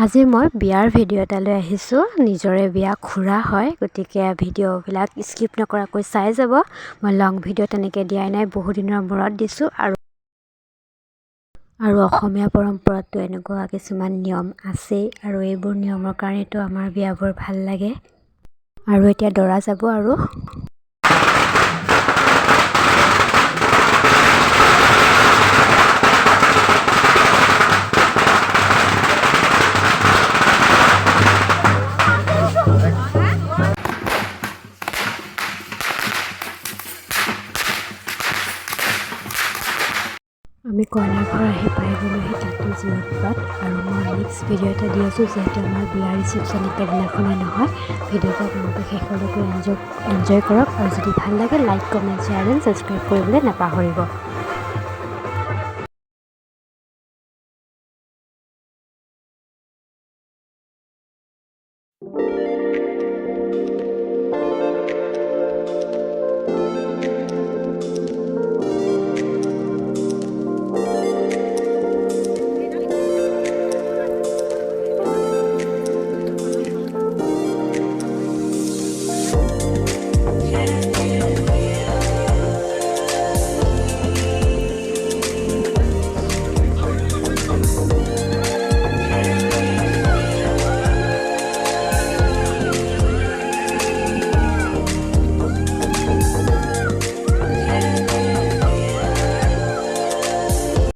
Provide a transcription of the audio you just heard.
আজি মই বিয়াৰ ভিডিঅ' এটা লৈ আহিছোঁ। নিজৰে বিয়া খুৰা হয়, গতিকে ভিডিঅ'বিলাক স্কিপ নকৰাকৈ চাই যাব। মই লং ভিডিঅ' তেনেকৈ দিয়াই নাই, বহুদিনৰ মূৰত দিছোঁ। আৰু অসমীয়া পৰম্পৰাতো এনেকুৱা কিছুমান নিয়ম আছেই, আৰু এইবোৰ নিয়মৰ কাৰণেতো আমাৰ বিয়াবোৰ ভাল লাগে। আৰু এতিয়া দৰা যাব আৰু আমি কইনাৰ ঘৰ আহি পাই গ'লোহি, তাতো যি উৎপাত। আৰু মই নেক্সট ভিডিঅ' এটা দি আছোঁ, যিহেতু আমাৰ বিয়াৰ ৰিচিপশ্যন একেদিনাখনেই নহয়। ভিডিঅ'টো আপোনালোকে শেষলৈকে এনজয় কৰক, আৰু যদি ভাল লাগে like, comment, share and subscribe কৰিবলৈ নাপাহৰিব।